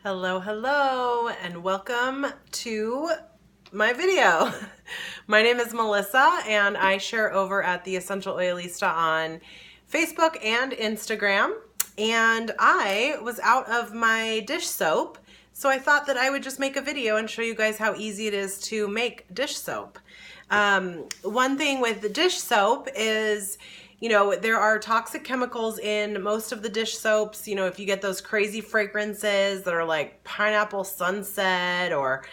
Hello, hello, and welcome to my video. My name is Melissa, and I share over at the Essential Oilista on Facebook and Instagram. And I was out of my dish soap, so I thought that I would just make a video and show you guys how easy it is to make dish soap. One thing with the dish soap is, there are toxic chemicals in most of the dish soaps. If you get those crazy fragrances that are like pineapple sunset or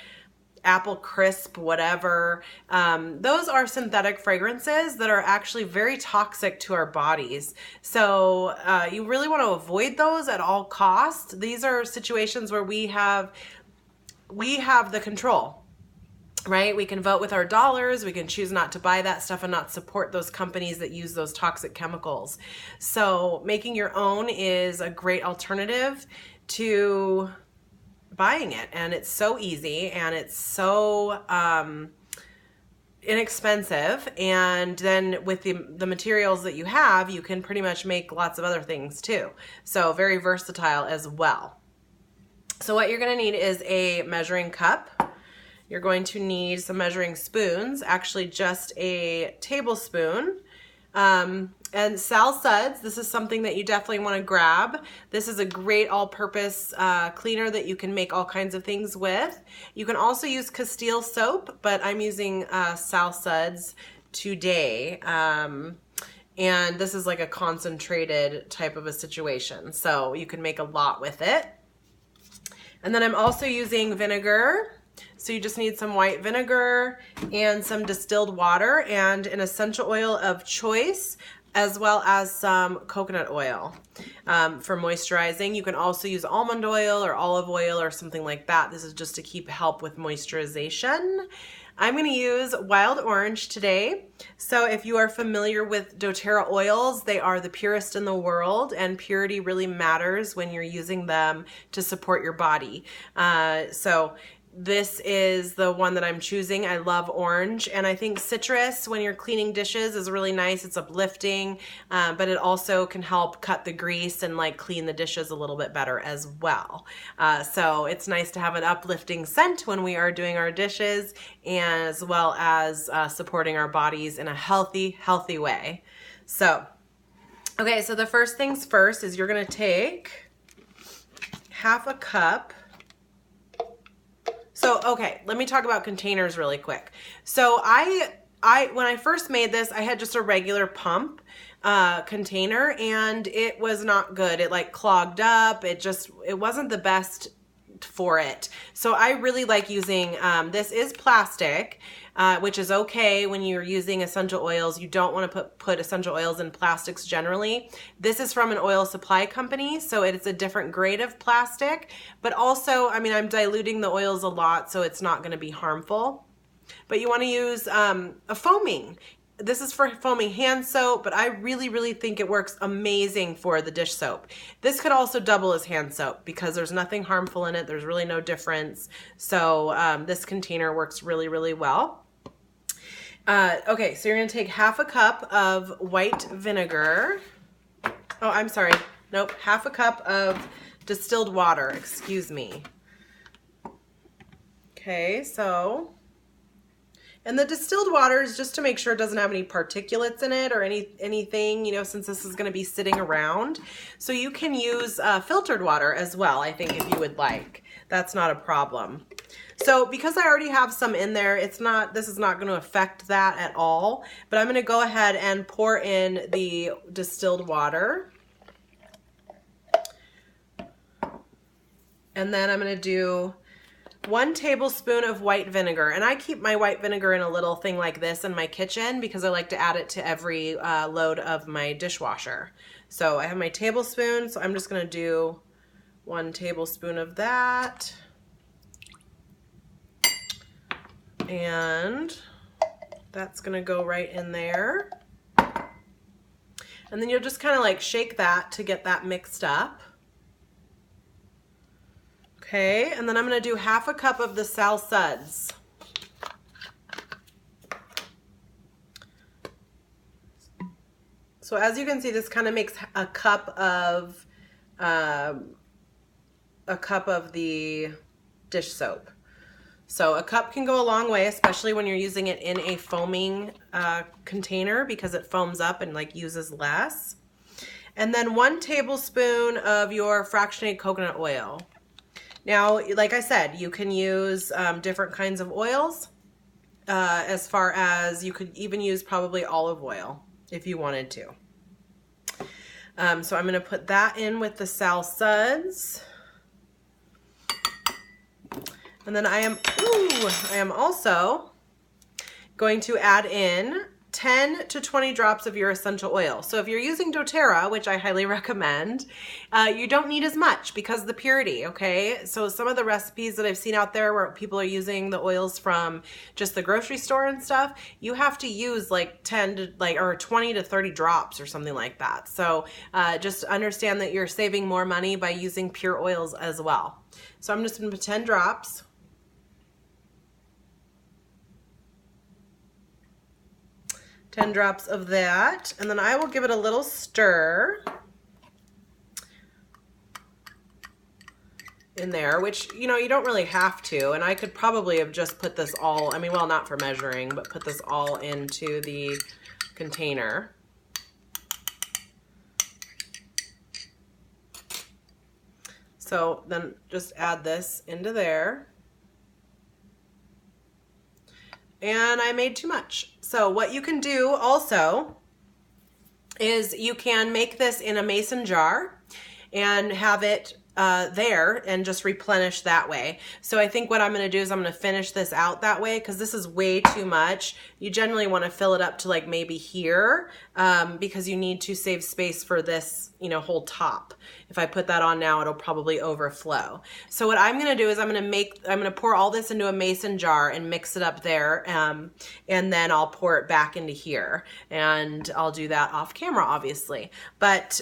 apple crisp, whatever, those are synthetic fragrances that are actually very toxic to our bodies. So you really want to avoid those at all costs. These are situations where we have the control. Right? We can vote with our dollars. We can choose not to buy that stuff and not support those companies that use those toxic chemicals. So making your own is a great alternative to buying it. And it's so easy and it's so inexpensive. And then with the materials that you have, you can pretty much make lots of other things too. So very versatile as well. So what you're going to need is a measuring cup. You're going to need some measuring spoons, actually just a tablespoon. And Sal Suds, this is something that you definitely want to grab. This is a great all-purpose cleaner that you can make all kinds of things with. You can also use Castile soap, but I'm using Sal Suds today. And this is like a concentrated type of a situation, so you can make a lot with it. And then I'm also using vinegar. So you just need some white vinegar and some distilled water and an essential oil of choice, as well as some coconut oil for moisturizing. You can also use almond oil or olive oil or something like that. This is just to help with moisturization. I'm going to use wild orange today. So if you are familiar with doTERRA oils, they are the purest in the world, and purity really matters when you're using them to support your body. So this is the one that I'm choosing. I love orange, and I think citrus when you're cleaning dishes is really nice. It's uplifting, but it also can help cut the grease and like clean the dishes a little bit better as well. So it's nice to have an uplifting scent when we are doing our dishes, and as well as supporting our bodies in a healthy way. So, okay, so the first things first is you're gonna take half a cup. So, okay, let me talk about containers really quick. So when I first made this, I had just a regular pump container, and it was not good. It like clogged up. It wasn't the best for it. So I really like using, this is plastic, which is okay when you're using essential oils. You don't want to put essential oils in plastics generally. This is from an oil supply company, so it's a different grade of plastic, but also, I mean, I'm diluting the oils a lot, so it's not going to be harmful. But you want to use a foaming. This is for foaming hand soap, but I really think it works amazing for the dish soap. This could also double as hand soap because there's nothing harmful in it. There's really no difference. So this container works really well. Okay, so you're going to take half a cup of white vinegar. Oh, I'm sorry. Nope, half a cup of distilled water, excuse me. Okay, so... And the distilled water is just to make sure it doesn't have any particulates in it or anything, since this is going to be sitting around. So you can use filtered water as well, I think, if you would like. That's not a problem. So because I already have some in there, this is not going to affect that at all. But I'm going to go ahead and pour in the distilled water. And then I'm going to do 1 tablespoon of white vinegar, and I keep my white vinegar in a little thing like this in my kitchen because I like to add it to every load of my dishwasher. So I have my tablespoon, so I'm just going to do 1 tablespoon of that. And that's going to go right in there. And then you'll just kind of like shake that to get that mixed up. Okay, and then I'm going to do half a cup of the Sal Suds. So as you can see, this kind of makes a cup of a cup of the dish soap. So a cup can go a long way, especially when you're using it in a foaming container, because it foams up and like uses less. And then 1 tablespoon of your fractionated coconut oil. Now, like I said, you can use different kinds of oils, as far as you could even use probably olive oil if you wanted to. So I'm going to put that in with the Sal Suds. And then I am also going to add in 10 to 20 drops of your essential oil. So if you're using doTERRA, which I highly recommend, you don't need as much because of the purity, okay? So some of the recipes that I've seen out there where people are using the oils from just the grocery store and stuff, you have to use like 10 to or 20 to 30 drops or something like that. So just understand that you're saving more money by using pure oils as well. So I'm just gonna put 10 drops. Ten drops of that, and then I will give it a little stir in there, which, you know, you don't really have to, and I could probably have just put this all, I mean, well, not for measuring, but put this all into the container. So then just add this into there. And I made too much. So what you can do also is you can make this in a mason jar and have it there and just replenish that way. So I think what I'm going to do is I'm going to finish this out that way because this is way too much. You generally want to fill it up to like maybe here because you need to save space for this, you know, whole top. If I put that on now, it'll probably overflow. So what I'm going to do is I'm going to pour all this into a mason jar and mix it up there. And then I'll pour it back into here, and I'll do that off camera, obviously. But,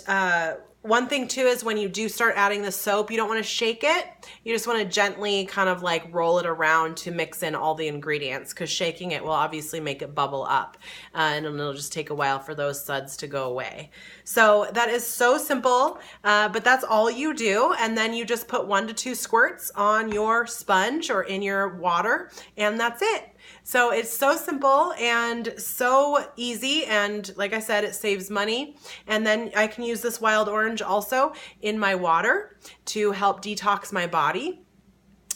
one thing too is when you do start adding the soap, you don't want to shake it. You just want to gently kind of like roll it around to mix in all the ingredients, because shaking it will obviously make it bubble up and it'll just take a while for those suds to go away. So that is so simple, but that's all you do. And then you just put 1 to 2 squirts on your sponge or in your water, and that's it. So it's so simple and so easy, and like I said, it saves money. And then I can use this wild orange also in my water to help detox my body.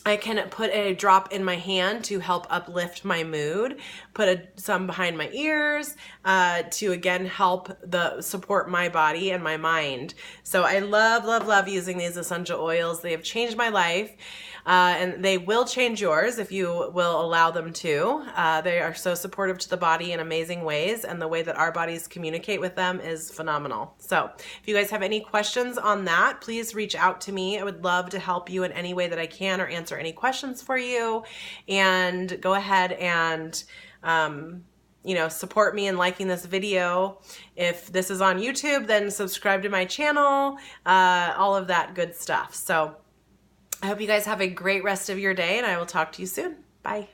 I can put a drop in my hand to help uplift my mood, put some behind my ears to again help support my body and my mind. So I love, love, love using these essential oils. They have changed my life. And they will change yours if you will allow them to. They are so supportive to the body in amazing ways, and the way that our bodies communicate with them is phenomenal. So if you guys have any questions on that, please reach out to me. I would love to help you in any way that I can, or answer any questions for you. And go ahead and you know, support me in liking this video. If this is on YouTube, then subscribe to my channel, all of that good stuff. So I hope you guys have a great rest of your day, and I will talk to you soon. Bye.